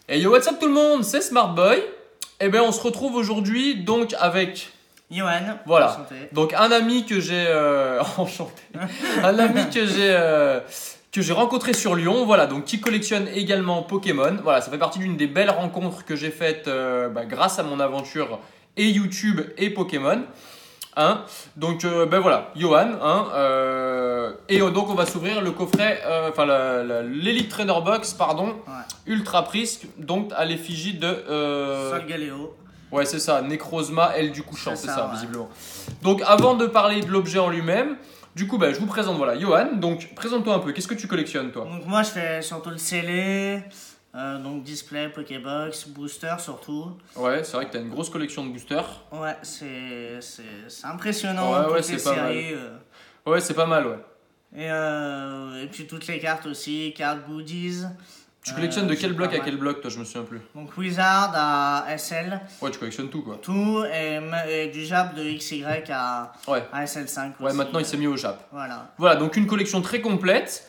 Hey yo, what's up tout le monde, c'est Smartboy. Et ben on se retrouve aujourd'hui donc avec Johan. voilà. Enchanté. Donc un ami que j'ai enchanté. Un ami que j'ai rencontré sur Lyon, voilà, donc qui collectionne également Pokémon. Voilà, ça fait partie d'une des belles rencontres que j'ai faites grâce à mon aventure et YouTube et Pokémon. Hein, donc ben voilà, Johan, hein, et donc on va s'ouvrir le coffret, l'Elite Trainer Box, pardon, Ouais. Ultra Prisque, donc à l'effigie de Solgaleo. ouais c'est ça, Necrozma, aile du couchant, c'est ça, ouais. visiblement. Donc avant de parler de l'objet en lui-même, du coup ben, je vous présente, voilà, Johan, donc présente-toi un peu, qu'est-ce que tu collectionnes toi? Donc moi je fais surtout le scellé, donc display, Pokébox, booster surtout. Ouais, c'est vrai que tu as une grosse collection de boosters. Ouais, c'est impressionnant. Ouais, toutes c'est les pas séries. Ouais, c'est pas mal, ouais. Et puis toutes les cartes aussi, cartes goodies. Tu collectionnes de quel c'est bloc pas à mal. quel bloc, toi, je me souviens plus. Donc Wizard à SL, Ouais, tu collectionnes tout, quoi. tout, et du Jab de XY à Ouais. SL5 Ouais, aussi. maintenant il s'est mis au Jap. Voilà. Voilà, donc une collection très complète.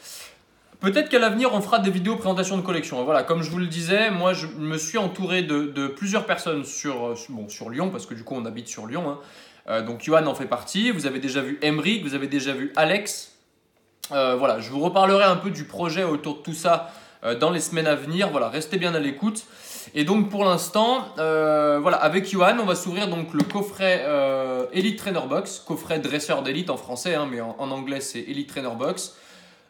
Peut-être qu'à l'avenir, on fera des vidéos présentation de collection. Voilà, comme je vous le disais, moi, je me suis entouré de plusieurs personnes sur Lyon, parce que du coup, on habite sur Lyon. Hein. Donc, Johan en fait partie. Vous avez déjà vu Emric, vous avez déjà vu Alex. Voilà, je vous reparlerai un peu du projet autour de tout ça dans les semaines à venir. Voilà, restez bien à l'écoute. Et donc, pour l'instant, voilà, avec Johan, on va s'ouvrir donc le coffret Elite Trainer Box, coffret dresseur d'élite en français, hein, mais en anglais, c'est Elite Trainer Box.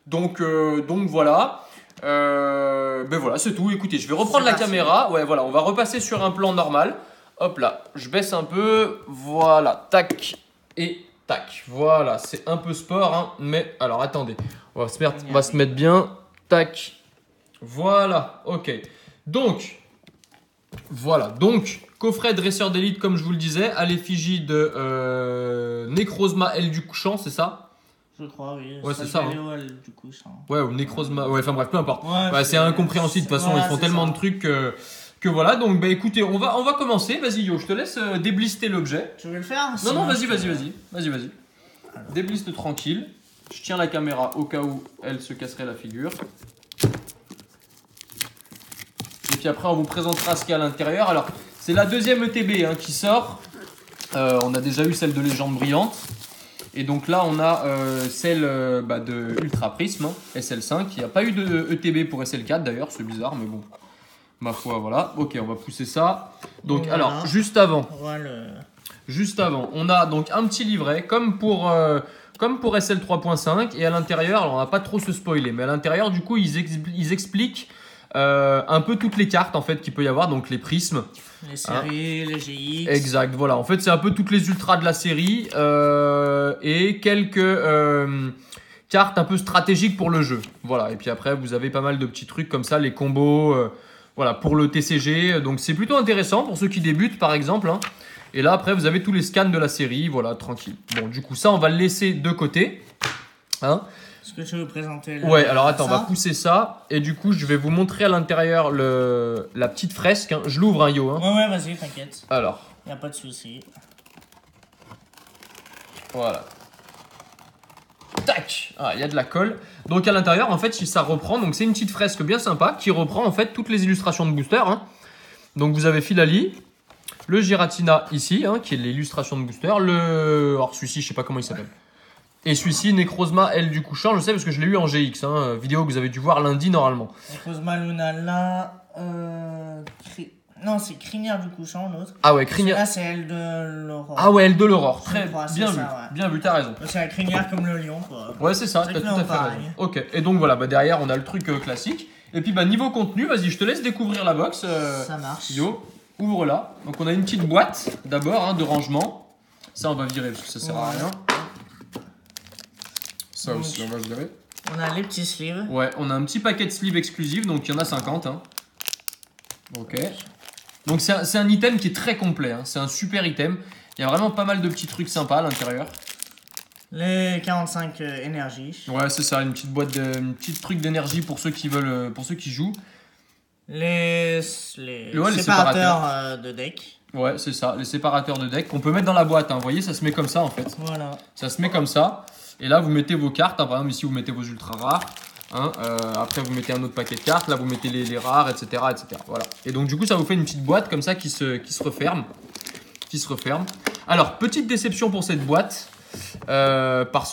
Donc voilà. Ben voilà, c'est tout. Écoutez, je vais reprendre la caméra. Ouais, voilà, on va repasser sur un plan normal. Hop là, je baisse un peu. Voilà, tac et tac. Voilà, c'est un peu sport, hein, mais alors attendez, on va se mettre bien. Tac. Voilà, ok. Donc, voilà, donc coffret dresseur d'élite, comme je vous le disais, à l'effigie de Necrozma, aile du couchant, c'est ça? Je crois, oui. Ouais, c'est ça, hein. Du coup, ça. Ouais, ou Necrozma, ouais, enfin bref, peu importe. Ouais, Bah, c'est incompréhensible, de toute façon, voilà, ils font c'est tellement ça. de trucs que voilà. Donc, bah écoutez, on va commencer. Vas-y, Yo, je te laisse déblister l'objet. Tu veux le faire? Non, non, vas-y. Débliste tranquille. Je tiens la caméra au cas où elle se casserait la figure. Et puis après, on vous présentera ce qu'il y a à l'intérieur. Alors, c'est la deuxième ETB hein, qui sort. On a déjà eu celle de Légende Brillante. Et donc là, on a celle de Ultra Prisme, hein, SL5. Il n'y a pas eu de ETB pour SL4 d'ailleurs, c'est bizarre, mais bon, ma foi, voilà. Ok, on va pousser ça. Donc, voilà. alors, juste avant, Voilà. on a donc un petit livret, comme pour SL 3.5. Et à l'intérieur, alors on va pas trop se spoiler, mais à l'intérieur, du coup, ils expliquent un peu toutes les cartes en fait qu'il peut y avoir, donc les prismes. Les séries, les GX. Exact, voilà. En fait, c'est un peu toutes les ultras de la série et quelques cartes un peu stratégiques pour le jeu. Voilà. Et puis après, vous avez pas mal de petits trucs comme ça, les combos, voilà, pour le TCG. Donc, c'est plutôt intéressant pour ceux qui débutent, par exemple. Hein. Et là, après, vous avez tous les scans de la série. Voilà, tranquille. Bon, du coup, ça, on va le laisser de côté. Hein. Est-ce que tu veux présenter Ouais, alors attends, on va pousser ça. Et du coup, je vais vous montrer à l'intérieur la petite fresque. Hein. Je l'ouvre, hein, Yo. Hein. Ouais, vas-y, t'inquiète. Alors. Y a pas de souci. Voilà. Tac. Ah, il y a de la colle. Donc à l'intérieur, en fait, ça reprend. Donc c'est une petite fresque bien sympa qui reprend en fait toutes les illustrations de booster. Hein. Donc vous avez Filali, le Giratina ici, hein, qui est l'illustration de booster. Alors celui-ci, je sais pas comment il s'appelle. Et celui-ci, Necrozma, aile du couchant, je sais parce que je l'ai eu en GX, hein, vidéo que vous avez dû voir lundi normalement. Necrozma Luna là. Non, c'est Crinière du couchant, l'autre. Ah ouais, Crinière. Là, c'est elle de l'Aurore. Ah ouais, aile de l'Aurore. Très Je crois, bien c'est vu. ça, ouais. Bien vu, t'as raison. C'est la crinière comme le lion, quoi. Ouais, c'est ça, C'est t'as tout exactement à fait pareil. raison. Ok, et donc voilà, derrière on a le truc classique. Et puis niveau contenu, vas-y, je te laisse découvrir la box. Ça marche. Yo, ouvre-la. Donc on a une petite boîte d'abord hein, de rangement. Ça on va virer parce que ça sert à rien. Ça Donc, aussi on va virer. On a les petits sleeves. Ouais, on a un petit paquet de sleeves exclusifs, donc il y en a 50. Hein. Ok. Donc c'est un item qui est très complet, hein. C'est un super item. Il y a vraiment pas mal de petits trucs sympas à l'intérieur. Les 45 énergies. Ouais, c'est ça, une petite boîte, une petite truc d'énergie pour ceux qui veulent, pour ceux qui jouent. Les les séparateurs de deck. Ouais, c'est ça, les séparateurs de deck qu'on peut mettre dans la boîte. Hein. Vous voyez, ça se met comme ça en fait. Voilà. Ça se met comme ça. Et là, vous mettez vos cartes. Hein. Par exemple, ici, vous mettez vos ultra rares. Hein, après, vous mettez un autre paquet de cartes. Là, vous mettez les rares, etc., etc. Voilà. Et donc, du coup, ça vous fait une petite boîte comme ça qui se referme. Alors, petite déception pour cette boîte. Pour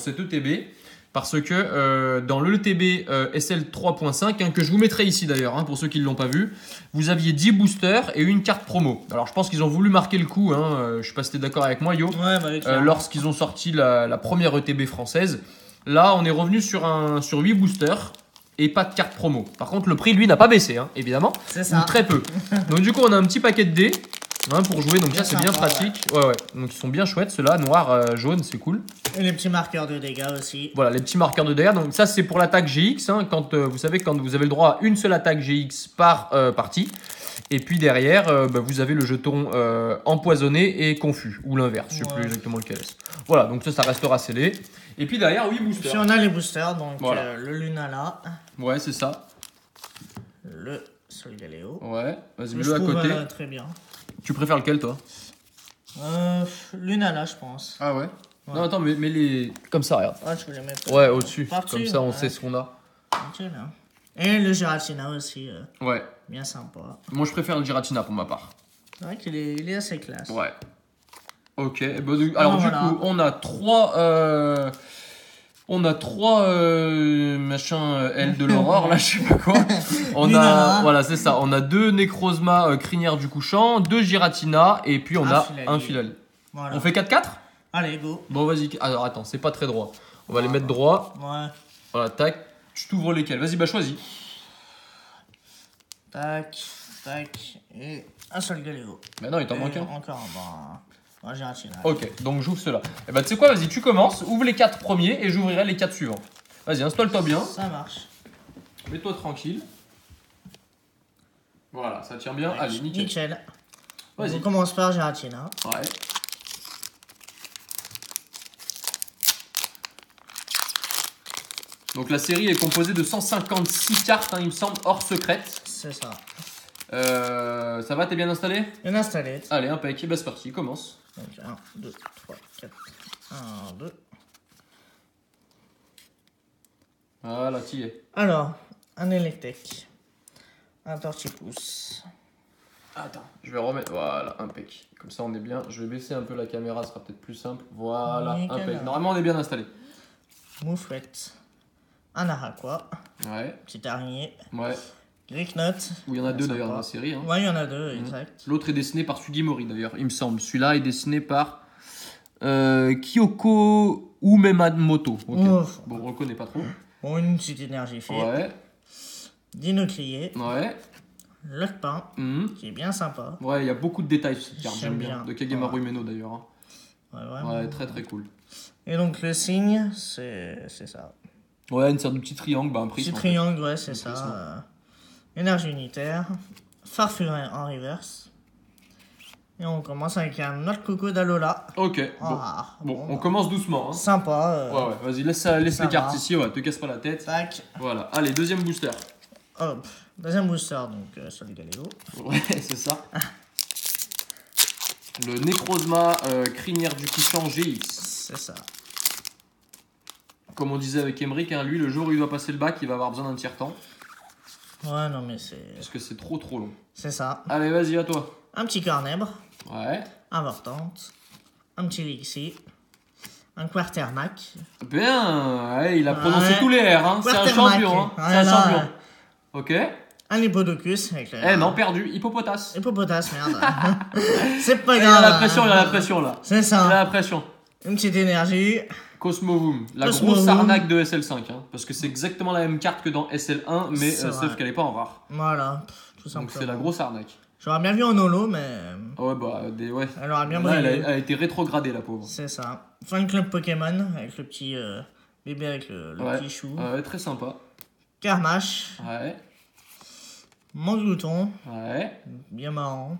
cet ETB. Parce que dans le ETB SL 3.5, hein, que je vous mettrai ici d'ailleurs, hein, pour ceux qui ne l'ont pas vu, vous aviez 10 boosters et une carte promo. Alors je pense qu'ils ont voulu marquer le coup, hein, je ne sais pas si tu es d'accord avec moi Yo, Ouais, bah, lorsqu'ils ont sorti la première ETB française. Là on est revenu sur 8 boosters et pas de carte promo. Par contre le prix lui n'a pas baissé, hein, évidemment, c'est ça. ou très peu. Donc du coup on a un petit paquet de dés. Hein, pour jouer, donc Bien ça c'est bien sympa, pratique. Ouais. Donc ils sont bien chouettes, ceux-là, noir, jaune, c'est cool. Et les petits marqueurs de dégâts aussi. Voilà, les petits marqueurs de dégâts. Donc ça c'est pour l'attaque GX. Hein, quand vous savez, quand vous avez le droit à une seule attaque GX par partie. Et puis derrière, vous avez le jeton empoisonné et confus, ou l'inverse, je ne sais plus exactement lequel est. Voilà, donc ça restera scellé. Et puis derrière, 8 boosters. Puis on a les boosters, donc voilà. le Lunala. Ouais, c'est ça. Le Solgaleo. Ouais, vas-y, mets-le à côté. Très bien. Tu préfères lequel, toi? Lunala, je pense. Ah ouais. Non, attends, mais les. Comme ça, regarde. Ah, je voulais mettre. Ouais, au-dessus. Partout, Comme ça, on sait ce qu'on a. Ok, bien. Et le Giratina aussi. Ouais. Bien sympa. Moi, je préfère le Giratina pour ma part. C'est vrai qu'il est, il est assez classe. Ouais. Ok. Alors, du coup, on a 3. On a 3 machins ailes de l'aurore, là, je sais pas quoi. On a, voilà, c'est ça. On a 2 Necrozma crinière du couchant, 2 Giratina, et puis on a un Filali. Voilà. On fait 4-4? Allez, go. Bon, vas-y. Alors, attends, c'est pas très droit. On va les mettre droit. Ouais. Voilà, tac. Tu t'ouvres lesquels? Vas-y, bah, choisis. Tac, tac, et un seul Galéo. Mais non, il t'en manque un. Encore, bon, Giratina. Ok, donc j'ouvre ceux-là. Et bah, tu sais quoi, vas-y, tu commences. Ouvre les 4 premiers et j'ouvrirai les 4 suivants. Vas-y, installe-toi bien. Ça marche. Mets-toi tranquille. Voilà, ça tient bien. Allez, nickel. Nickel. Vas-y. On commence par Giratina. Ouais. Donc la série est composée de 156 cartes, hein, il me semble, hors secrète. C'est ça. Ça va, t'es bien installé? Bien installé. Allez, impec, et bah c'est parti, commence. Donc 1, 2, 3, 4. 1, 2. Voilà, t'y es. Alors, un Electek. Un Tortipousse. Attends, je vais remettre. Voilà, impec. Comme ça, on est bien. Je vais baisser un peu la caméra, ce sera peut-être plus simple. Voilà, Nickel. impec. Normalement, on est bien installé. Moufouette. Un Araqua. Ouais. Petit araignée. Ouais. Gricknot. Où il y en a deux Sympa. d'ailleurs dans la série. Hein. Ouais, il y en a deux, exact. L'autre est dessiné par Sugimori d'ailleurs, il me semble. Celui-là est dessiné par Kyoko Umemamoto. Okay. Ouf. Bon, on le connaît pas trop. Bon, une petite énergie fée. Ouais. Dinocrier. Ouais. Lockpain. Mhm. Qui est bien sympa. Ouais, il y a beaucoup de détails sur cette carte, J'aime j'aime bien. bien. De Kagemaru Ouais. Meno d'ailleurs. Hein. Ouais, vraiment. Ouais, très très cool. Et donc le signe, c'est ça. Ouais, une sorte de petit triangle, bah un prisme. Petit en fait. triangle, ouais, c'est Un ça. prisme. Énergie unitaire. Farfuret en reverse. Et on commence avec un autre coucou d'Alola. Ok, bon. Ah, Bon, on bah, commence doucement. Hein. Sympa. Ouais, ouais, vas-y, laisse les ça cartes va. ici, ouais, te casse pas la tête. Tac. Voilà, allez, deuxième booster. Hop. Deuxième booster, donc sur le Galéo. Ouais, c'est ça. Le Necrozma crinière du couchant GX. C'est ça. Comme on disait avec Emmerich, hein, lui, le jour où il doit passer le bac, il va avoir besoin d'un tiers-temps. Ouais, non, mais c'est. Parce que c'est trop long. C'est ça. Allez, vas-y, à toi. Un petit Carnèbre. Ouais. Importante. Un petit Lixie. Un Quartermac. Bien, ouais, il a prononcé Ouais. tous les R, hein. C'est un Quartermac. champion. Hein. Ouais, C'est un non, champion. ouais. Ok. Un Hippodocus avec le. Eh non, perdu. Hippopotas. Hippopotas, merde. C'est pas Il grave. a la pression, il a la pression là. C'est Il a ça. la pression. Une petite énergie. Cosmovum, la Cosmovum. grosse arnaque de SL5, hein, parce que c'est exactement la même carte que dans SL1, mais C'est sauf vrai. qu'elle est pas en rare. Voilà. Tout Donc simplement. c'est la grosse arnaque. J'aurais bien vu en holo, mais. Ah ouais, bah, ouais. Elle aurait bien Là, brillé. elle a été rétrogradée, la pauvre. C'est ça. Fan Club Pokémon avec le petit bébé avec le Ouais. petit chou. Ouais, très sympa. Karmash. Ouais, Manglouton. ouais. Bien marrant.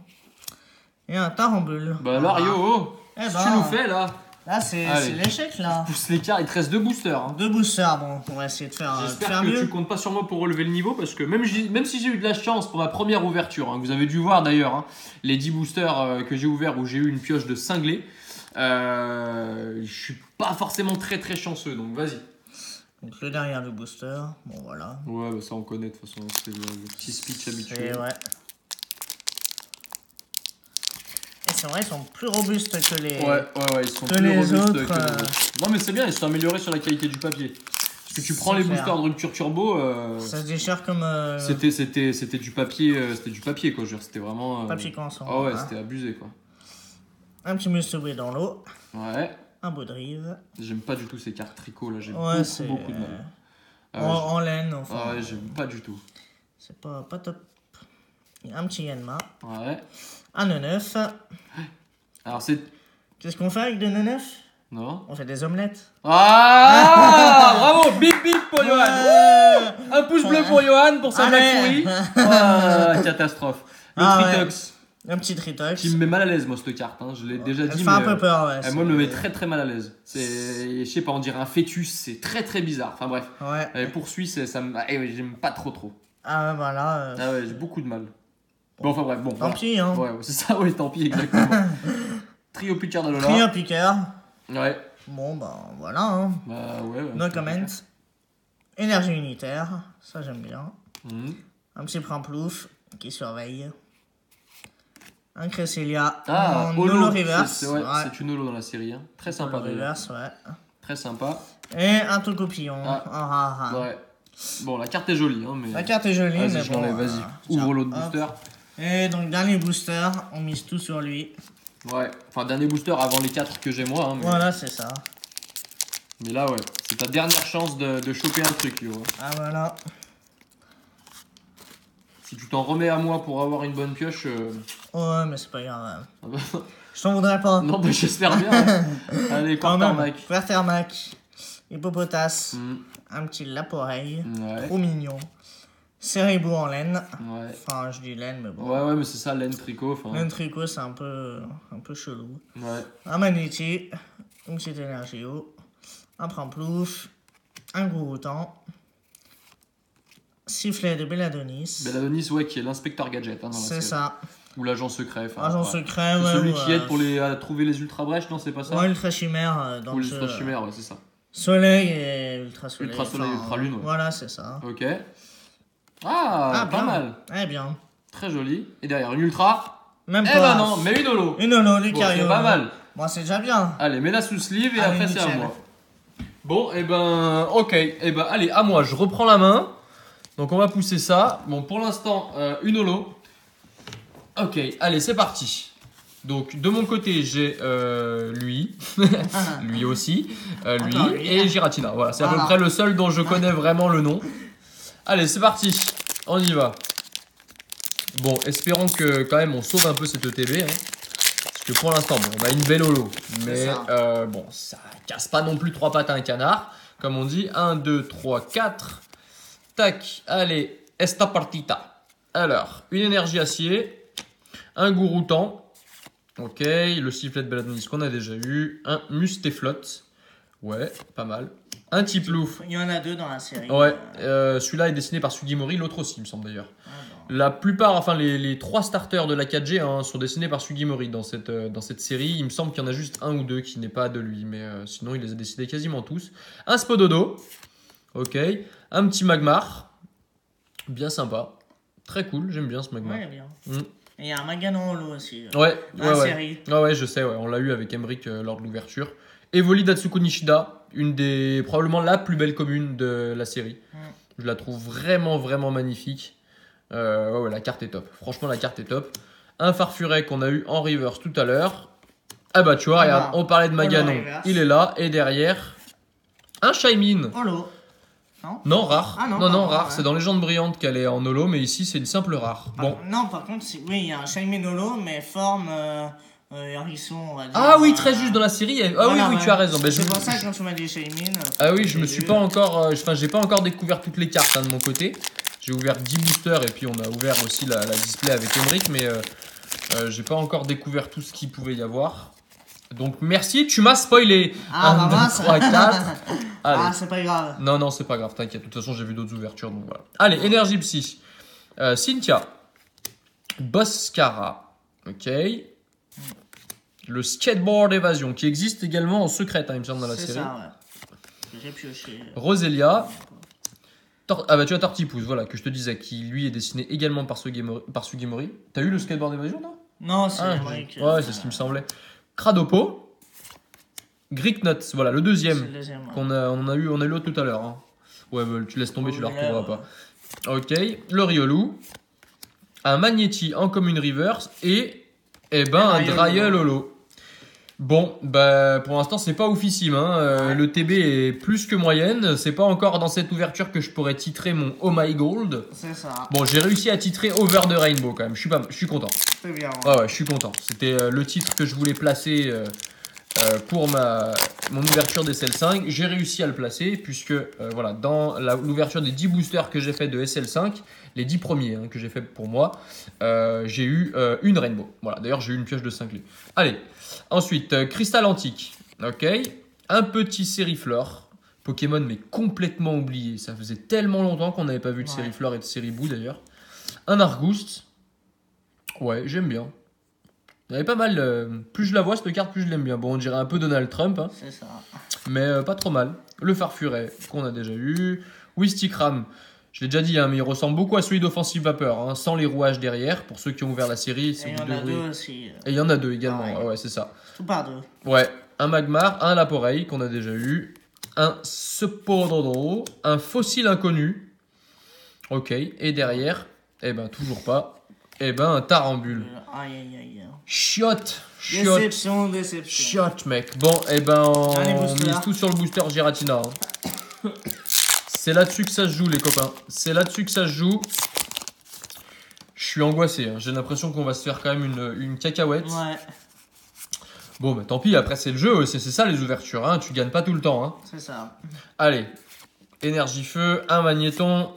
Et un Tarambule. Bah alors, yo, oh, Eh qu'est-ce ben. que tu nous fais là? Là, c'est Allez. l'échec, là. Pousse les cartes, il te reste 2 boosters. Hein. 2 boosters, bon, on va essayer de faire J'espère que mieux. tu comptes pas sur moi pour relever le niveau parce que même si j'ai eu de la chance pour ma première ouverture, hein, vous avez dû voir d'ailleurs hein, les 10 boosters que j'ai ouverts où j'ai eu une pioche de cinglé, je suis pas forcément très chanceux donc vas-y. Donc le derrière du booster, bon voilà. Ouais, bah ça on connaît de toute façon, c'est le petit speech Et habituel. ouais. Et c'est vrai, ils sont plus robustes que les... Ouais, ils sont que plus les robustes autres, que les autres. Non mais c'est bien, ils sont améliorés sur la qualité du papier. Parce que tu prends C'est les clair. boosters de rupture turbo, Ça se déchire comme... c'était du papier, quoi, je veux dire, c'était vraiment... papier canson. Ah ouais, hein. c'était abusé quoi. Un petit Mustoué dans l'eau. Ouais, Un beau drive. j'aime pas du tout ces cartes tricot là, j'ai Ouais, c'est... beaucoup de mal. Ah ouais, en laine, enfin. ah ouais, j'aime pas du tout. C'est pas top. Un petit Yanma. Ouais. Un 9. Alors c'est... Qu'est-ce qu'on fait avec de 9? Non. On fait des omelettes. Ah bravo, bip bip pour Johan. Ouais. Un pouce bleu pour Johan pour sa blague Allez. pourrie. Ah, catastrophe. Le Ah ouais. Tritox, Un petit Tritox. qui me met mal à l'aise moi cette carte, hein. Je l'ai déjà Elle dit, fait mais un peu peur, ouais. moi elle me met très très mal à l'aise. C'est, je sais pas, on dirait un fœtus, c'est très très bizarre. Enfin bref. Ouais. Elle poursuit, ça me... ouais, j'aime pas trop. Ah bah là... Ah ouais, j'ai beaucoup de mal. Bon enfin bref, bon. Tant voilà. pis, hein. Ouais, c'est ça, ouais, tant pis, exactement. Trio Pitcher d'Alola. Trio piqueur. Ouais. Bon bah voilà, hein. Bah ouais. No comment. Énergie unitaire. Ça j'aime bien. Mhm. Un petit Primplouf qui surveille. Un Cresselia Ah, en holo, holo reverse. c'est une holo dans la série, hein. Très sympa Holo d'ailleurs. reverse, ouais. Très sympa. Et un Tocopillon. Ah. Ouais. Bon, la carte est jolie, hein, mais... La carte est jolie, Vas-y, mais je bon. l'enlève, vas-y. tiens, Ouvre l'autre hop. booster. Et donc, dernier booster, on mise tout sur lui. Ouais. Enfin, dernier booster avant les 4 que j'ai moi, hein, mais... Voilà, c'est ça. Mais là, ouais. C'est ta dernière chance de choper un truc, yo. Ah, voilà. Si tu t'en remets à moi pour avoir une bonne pioche... Ouais, mais c'est pas grave. ah bah, Je t'en voudrais pas. non, bah j'espère bien. Hein. Allez, Quand même. Quartermac. Quartermac. Hippopotas. Mm. Un petit Laporeille. Ouais. Trop mignon. Cérébou en laine. Ouais. Enfin, je dis laine, mais bon. Ouais, mais c'est ça, laine tricot. Enfin... Laine tricot, c'est un peu chelou. Ouais. Un Magnéti. Une petite Énergio. Un Primplouf. Un Gouroutan. Sifflet de Belladonis. Belladonis, ouais, qui est l'inspecteur gadget, hein, dans la C'est série. ça. Ou l'agent secret. Enfin, Agent ouais. secret, C'est ouais. celui ouais. qui aide pour à trouver les ultra brèches, non, c'est pas ça? Ouais, Ultra Chimère dans Ou le les jeu. ultra chimères, ouais, c'est ça. Soleil et Ultra Soleil. Ultra Soleil, Ultra Lune, ouais. Voilà, c'est ça. Ok. Ah, pas bien. mal. Eh bien. Très joli. Et derrière, une ultra. Même Eh pas. ben non, mais une holo. Une holo, Bon, Lucario. c'est pas mal. Bon, c'est déjà bien. Allez, mets-la sous sleeve et Allez, après c'est à nickel. moi. Bon, et ben, ok. Et ben, allez, à moi, je reprends la main. Donc on va pousser ça. Bon, pour l'instant, une holo. Ok, allez, c'est parti. Donc de mon côté, j'ai lui, lui aussi, lui Encore lui. et Giratina. Voilà, c'est à peu Voilà. près le seul dont je connais vraiment le nom. Allez, c'est parti. On y va. Bon, espérons que quand même on sauve un peu cette ETB. Hein. Parce que pour l'instant, bon, on a une belle holo. Mais ça. bon, ça casse pas non plus 3 pattes à un canard. Comme on dit, 1, 2, 3, 4. Tac, allez, esta partita. Alors, une énergie acier, un Gouroutan. Ok, le sifflet de Belladonis qu'on a déjà eu. Un Mustéflotte. Ouais, pas mal. Un Tiplouf. Il y en a deux dans la série. Ouais, celui-là est dessiné par Sugimori, l'autre aussi, il me semble d'ailleurs. Ah, La plupart, enfin les 3 starters de la 4G hein, sont dessinés par Sugimori dans cette série. Il me semble qu'il y en a juste un ou deux qui n'est pas de lui, mais sinon il les a dessinés quasiment tous. Un Spododo, ok. Un petit Magmar, bien sympa. Très cool, j'aime bien ce Magmar. Ouais, bien. Mm. Et il y a un Maganon Holo aussi. Ouais, Dans la ouais. série. Ouais, je sais, ouais. On l'a eu avec Emric lors de l'ouverture. Evoli Datsuko Nishida, probablement la plus belle commune de la série. Je la trouve vraiment, vraiment magnifique. Ouais, la carte est top. Franchement, la carte est top. Un Farfuret qu'on a eu en reverse tout à l'heure. Ah bah, tu vois, regarde, on parlait de Maganon. reverse. Il est là. Et derrière, un Shaymin. Holo. Non, Non, rare. Ah non, non, pardon, rare. ouais. C'est dans Légende Brillante qu'elle est en holo, mais ici, c'est une simple rare. Bon. Non, par contre, oui, il y a un Shaymin Holo, mais forme hérisson, on va dire. Ah oui, très juste dans la série. Ah Voilà, oui, ouais. tu as raison. Ben, C'est pour ça que quand tu m'as dit Shaymin. Ah oui, je me suis pas encore. Enfin, j'ai pas encore découvert toutes les cartes hein, de mon côté. J'ai ouvert 10 boosters et puis on a ouvert aussi la display avec Emric, mais j'ai pas encore découvert tout ce qu'il pouvait y avoir. Donc merci, tu m'as spoilé. Ah, 1, bah 2, mince. 3, 4. Allez. Ah, c'est pas grave. Non, c'est pas grave, t'inquiète. De toute façon, j'ai vu d'autres ouvertures, donc voilà. Allez, Énergie Psy. Cynthia. Boscara. Ok. Le skateboard évasion, qui existe également en secret, hein, il me semble, dans la C'est série. ça, ouais. que j'ai pioché. Roselia. Ah bah tu as Tortipousse, voilà, que je te disais, qui lui est dessiné également par Sugimori. T'as eu le skateboard Evasion, non? Non, c'est Ouais, c'est ce qui me semblait. Cradopo. Greek Nuts, voilà, le deuxième. C'est le deuxième. Ouais. On a eu l'autre tout à l'heure. Hein. Ouais, bah, tu laisses tomber, tu la retrouveras Ouais. pas. Ok, le Riolu. Un Magneti en commune reverse et un Dryel Holo. Bon, bah pour l'instant c'est pas oufissime. Hein. Ouais. Le TB est plus que moyenne. C'est pas encore dans cette ouverture que je pourrais titrer mon Oh My Gold. C'est ça. Bon, j'ai réussi à titrer Over the Rainbow quand même. Je suis content. C'est bien. Ouais, je suis content. C'était le titre que je voulais placer pour mon ouverture des SL5. J'ai réussi à le placer puisque voilà, dans l'ouverture des 10 boosters que j'ai fait de SL5, les 10 premiers que j'ai fait pour moi, j'ai eu une Rainbow. Voilà, d'ailleurs j'ai eu une pioche de 5 clés. Allez, ensuite, Cristal Antique. Ok, un petit Sériflore. Pokémon mais complètement oublié. Ça faisait tellement longtemps qu'on n'avait pas vu de Sériflore et de Séribou d'ailleurs. Un Argouste. Ouais, j'aime bien. Il y avait pas mal. Plus je la vois cette carte, plus je l'aime bien. Bon, on dirait un peu Donald Trump, hein, C'est ça. mais pas trop mal. Le Farfuret qu'on a déjà eu. Wistikram. Je l'ai déjà dit, hein, mais il ressemble beaucoup à celui d'Offensive Vapeur, hein, sans les rouages derrière. Pour ceux qui ont ouvert la série, Et il y en a deux aussi. Et il y en a deux également. Ouais. Ouais, c'est ça. Tout par deux. Ouais, un Magmar, un Laporeille qu'on a déjà eu, un Cepodoro, un Fossile Inconnu. Ok, et derrière, toujours pas, un Tarambule. Aïe, aïe, aïe. Chiotte. Déception. Chiotte, mec. Bon, on Allez, booster. mise tout sur le booster Giratina. Hein. C'est là-dessus que ça se joue, les copains. C'est là-dessus que ça se joue. Je suis angoissé. Hein. J'ai l'impression qu'on va se faire quand même une cacahuète. Ouais, Bon, bah tant pis. Après, c'est le jeu. C'est ça, les ouvertures. Hein. Tu gagnes pas tout le temps. Hein. c'est ça. Allez. Énergie feu. Un magnéton.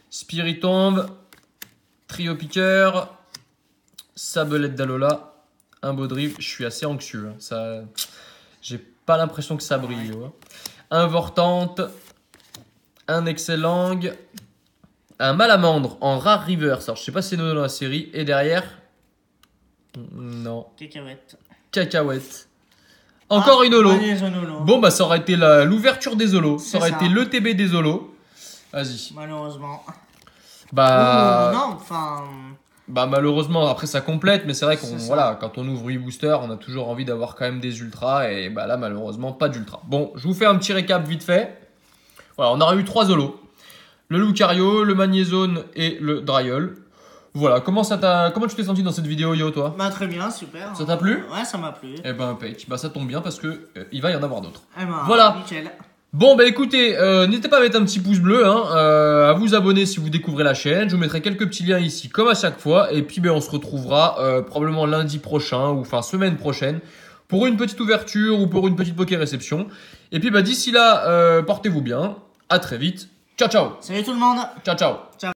Spiritombe. Trio piqueur. Sabelette d'Alola. Un Baudrive. Je suis assez anxieux. Hein. Ça... J'ai pas l'impression que ça brille. Ouais. Un Vortante. Un Excellang. Un Malamandre en rare reverse. Alors, je sais pas si c'est dans la série. Et derrière. Non. Cacahuète. Encore une holo. Bon, bah, ça aurait été l'ouverture des holos. Ça aurait été le TB des holos. Vas-y. Malheureusement. Bah. Non, enfin. Bah, malheureusement, après, ça complète. Mais c'est vrai C'est ça. voilà, quand on ouvre 8 boosters, on a toujours envie d'avoir quand même des ultras. Et bah, là, malheureusement, pas d'ultra. Bon, je vous fais un petit récap vite fait. Voilà, on aurait eu 3 holos. Le Lucario, le Magnézone et le Dryol. Voilà, comment tu t'es senti dans cette vidéo, Yo, toi? Bah, très bien, super. Ça t'a plu? Ouais, ça m'a plu. Eh ben, impec. Bah, ça tombe bien parce que il va y en avoir d'autres. Eh ben, Voilà. Nickel. Bon, bah écoutez, n'hésitez pas à mettre un petit pouce bleu, hein, à vous abonner si vous découvrez la chaîne. Je vous mettrai quelques petits liens ici, comme à chaque fois. Et puis, on se retrouvera probablement lundi prochain, ou enfin semaine prochaine, pour une petite ouverture ou pour une petite poké réception. Et puis, d'ici là, portez-vous bien. À très vite. Ciao, ciao. Salut tout le monde. Ciao, ciao.